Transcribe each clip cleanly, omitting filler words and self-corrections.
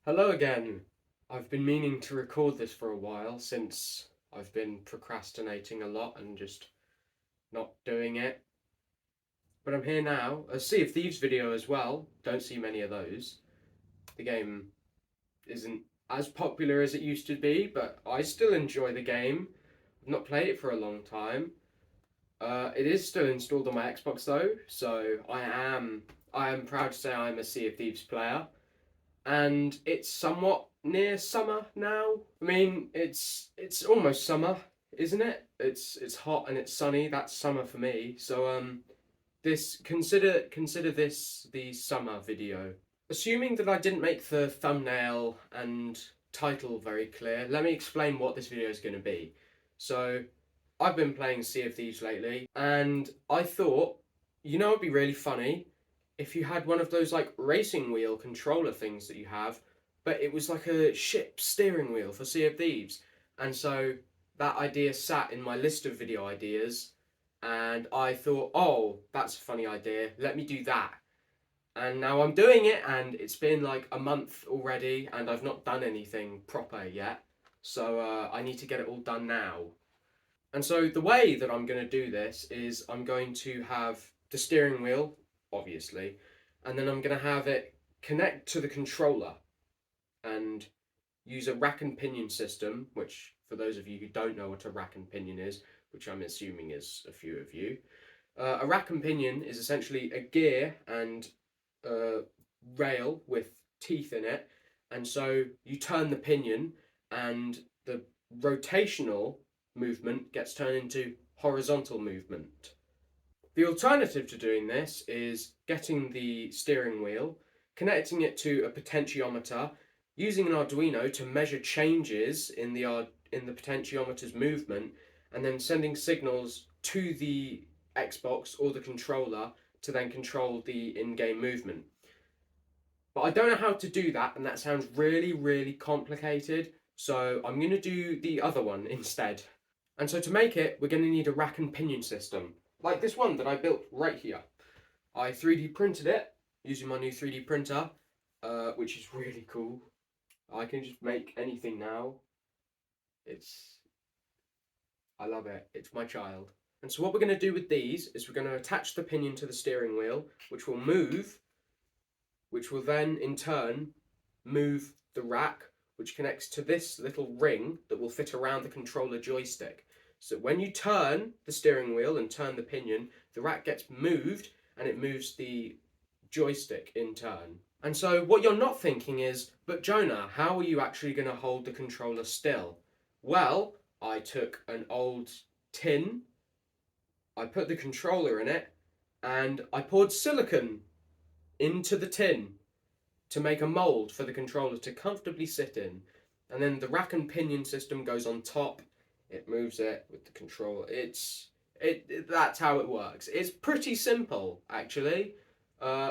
Hello again. I've been meaning to record this for a while since I've been procrastinating a lot and just not doing it. But I'm here now. A Sea of Thieves video as well. Don't see many of those. The game isn't as popular as it used to be, but I still enjoy the game. I've not played it for a long time. It is still installed on my Xbox though, so I am proud to say I'm a Sea of Thieves player. And it's somewhat near summer now. I mean, it's almost summer, isn't it? It's hot and it's sunny. That's summer for me. So this consider this the summer video. Assuming that I didn't make the thumbnail and title very clear, let me explain what this video is going to be. So I've been playing Sea of Thieves lately, and I thought, it'd be really funny if you had one of those like racing wheel controller things that you have, but it was like a ship steering wheel for Sea of Thieves. And so that idea sat in my list of video ideas, and I thought, oh, that's a funny idea, let me do that. And now I'm doing it, and it's been like a month already, and I've not done anything proper yet. So I need to get it all done now. And so the way that I'm going to do this is I'm going to have the steering wheel, obviously, and then I'm going to have it connect to the controller and use a rack and pinion system, which for those of you who don't know what a rack and pinion is, which I'm assuming is a few of you, a rack and pinion is essentially a gear and a rail with teeth in it, and so you turn the pinion and the rotational movement gets turned into horizontal movement. The alternative to doing this is getting the steering wheel, connecting it to a potentiometer, using an Arduino to measure changes in the potentiometer's movement, and then sending signals to the Xbox or the controller to then control the in-game movement. But I don't know how to do that, and that sounds really, really complicated. So I'm going to do the other one instead. And so to make it, we're going to need a rack and pinion system, like this one that I built right here. I 3D printed it using my new 3D printer, which is really cool. I can just make anything now. It's, I love it. It's my child. And so what we're going to do with these is we're going to attach the pinion to the steering wheel, which will move, which will then in turn move the rack, which connects to this little ring that will fit around the controller joystick. So when you turn the steering wheel and turn the pinion, the rack gets moved and it moves the joystick in turn. And so what you're not thinking is, but Jonah, how are you actually going to hold the controller still? Well, I took an old tin, I put the controller in it, and I poured silicone into the tin to make a mold for the controller to comfortably sit in. And then the rack and pinion system goes on top. It moves it with the controller. That's how it works. It's pretty simple actually,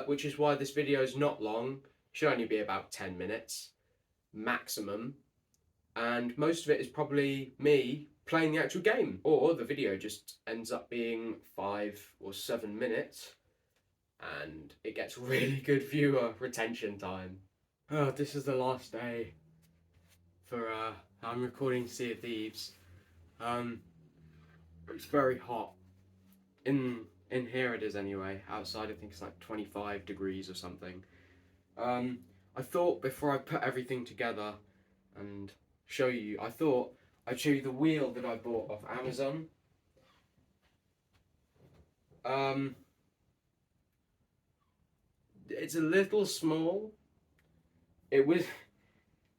which is why this video is not long. It should only be about 10 minutes maximum, and most of it is probably me playing the actual game, or the video just ends up being 5 or 7 minutes and it gets really good viewer retention time. Oh, this is the last day for I'm recording Sea of Thieves. Um, it's very hot. In here it is anyway. Outside I think it's like 25 degrees or something. Um, I thought before I put everything together and show you, I thought I'd show you the wheel that I bought off Amazon. Um, it's a little small. It was.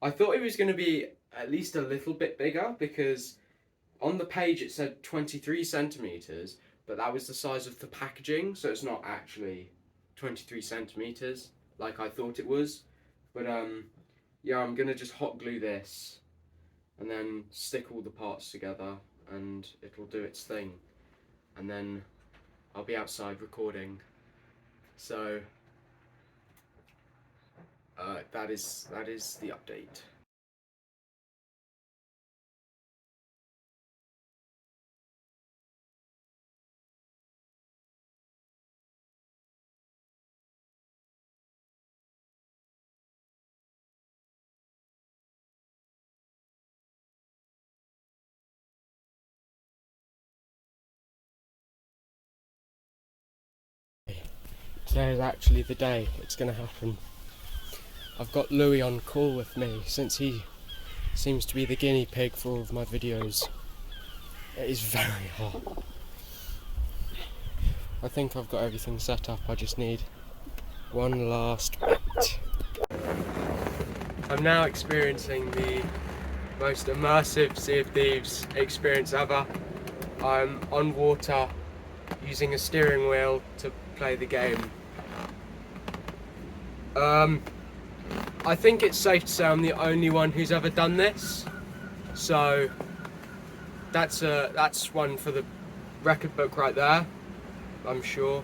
I thought it was going to be at least a little bit bigger because on the page it said 23 centimeters, but that was the size of the packaging, so it's not actually 23 centimeters like I thought it was. But yeah, I'm gonna just hot glue this and then stick all the parts together and it'll do its thing. And then I'll be outside recording. So that is the update. Today is actually the day it's going to happen. I've got Louis on call with me since he seems to be the guinea pig for all of my videos. It is very hot. I think I've got everything set up, I just need one last bit. I'm now experiencing the most immersive Sea of Thieves experience ever. I'm on water using a steering wheel to play the game. I think it's safe to say I'm the only one who's ever done this, so that's one for the record book right there, I'm sure.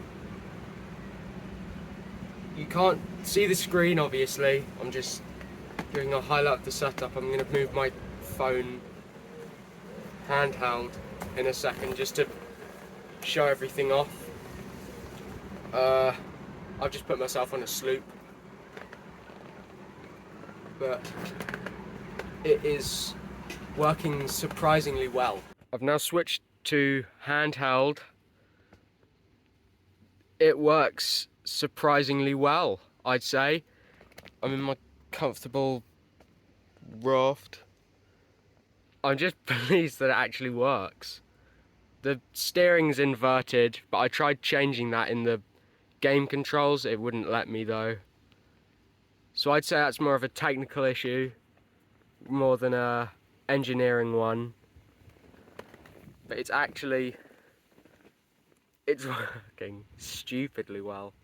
You can't see the screen obviously, I'm just doing a highlight of the setup. I'm going to move my phone handheld in a second just to show everything off. I've just put myself on a sloop, but it is working surprisingly well. I've now switched to handheld. It works surprisingly well, I'd say. I'm in my comfortable raft. I'm just pleased that it actually works. The steering's inverted, but I tried changing that in the game controls. It wouldn't let me though. So I'd say that's more of a technical issue, more than a engineering one. But it's working stupidly well.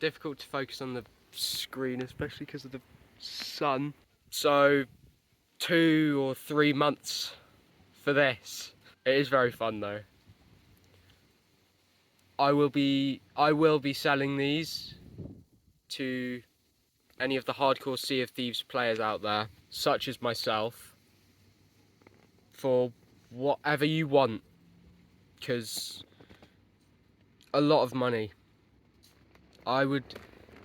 Difficult to focus on the screen, especially because of the sun. So 2 or 3 months for this. It is very fun though. I will be selling these to any of the hardcore Sea of Thieves players out there, such as myself, for whatever you want, because a lot of money. You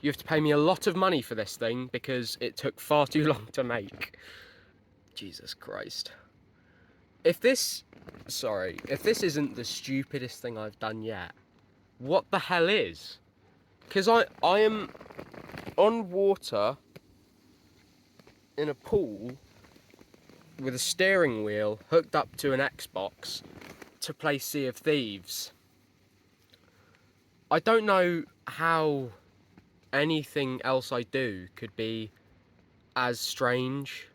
have to pay me a lot of money for this thing because it took far too long to make. Jesus Christ. If this isn't the stupidest thing I've done yet, what the hell is? Because I am on water in a pool with a steering wheel hooked up to an Xbox to play Sea of Thieves. I don't know how anything else I do could be as strange.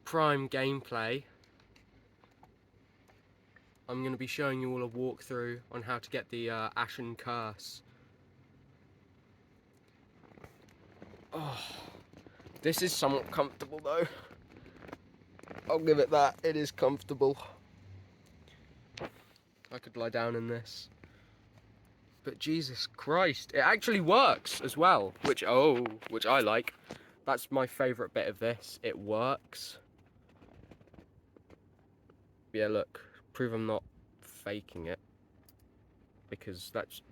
Prime gameplay. I'm going to be showing you all a walkthrough on how to get the Ashen Curse. Oh, this is somewhat comfortable though. I'll give it that, it is comfortable. I could lie down in this. But Jesus Christ, it actually works as well, which I like. That's my favourite bit of this, it works. Yeah, look, prove I'm not faking it.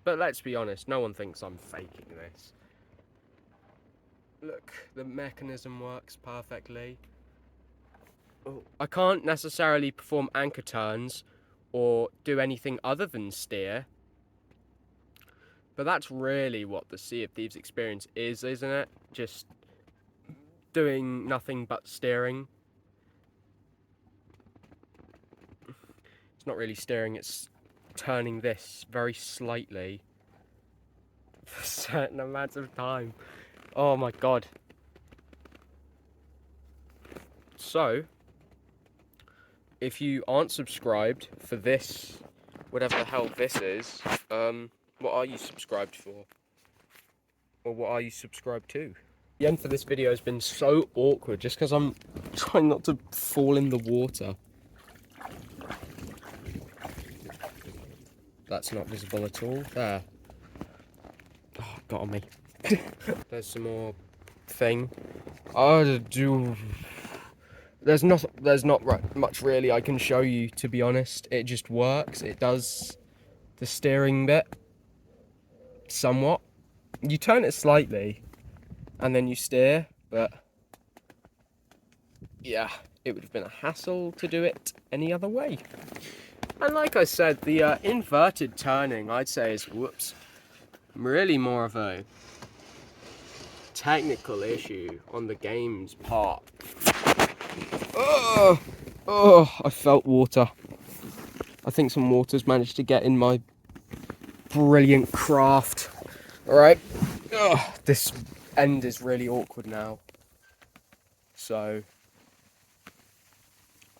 But let's be honest, no one thinks I'm faking this. Look, the mechanism works perfectly. Oh, I can't necessarily perform anchor turns or do anything other than steer. But that's really what the Sea of Thieves experience is, isn't it? Just doing nothing but steering. It's not really steering, it's turning this very slightly for certain amounts of time. Oh my god. So, if you aren't subscribed for this, whatever the hell this is, what are you subscribed for? Or what are you subscribed to? The end for this video has been so awkward just because I'm trying not to fall in the water. That's not visible at all. There. Oh, got on me. There's some more thing. There's not much really I can show you, to be honest. It just works. It does the steering bit somewhat. You turn it slightly and then you steer, but yeah, it would have been a hassle to do it any other way. And like I said, the inverted turning, I'd say, is really more of a technical issue on the game's part. Oh, I felt water. I think some water's managed to get in my brilliant craft. Alright. This end is really awkward now. So,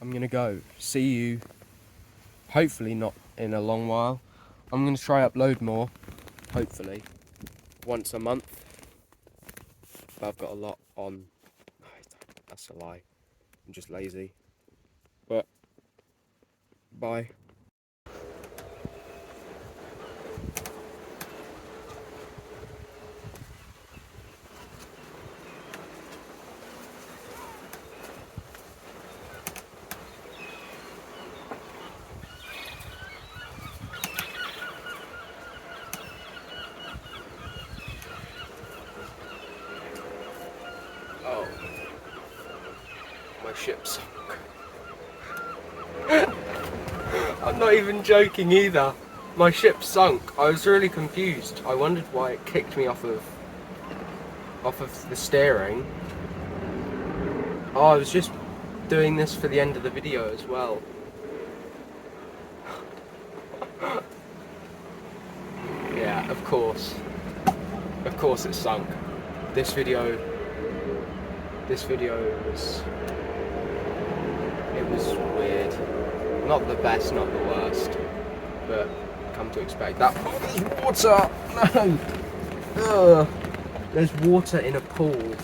I'm gonna go. See you, hopefully not in a long while. I'm gonna try upload more, hopefully, once a month. But I've got a lot on. That's a lie. I'm just lazy. But, bye. Oh, my ship sunk. I'm not even joking either. My ship sunk. I was really confused. I wondered why it kicked me off of the steering. Oh, I was just doing this for the end of the video as well. Yeah, of course. Of course it sunk. This video was, it was weird. Not the best, not the worst, but come to expect that. Oh, there's water! No! Ugh. There's water in a pool.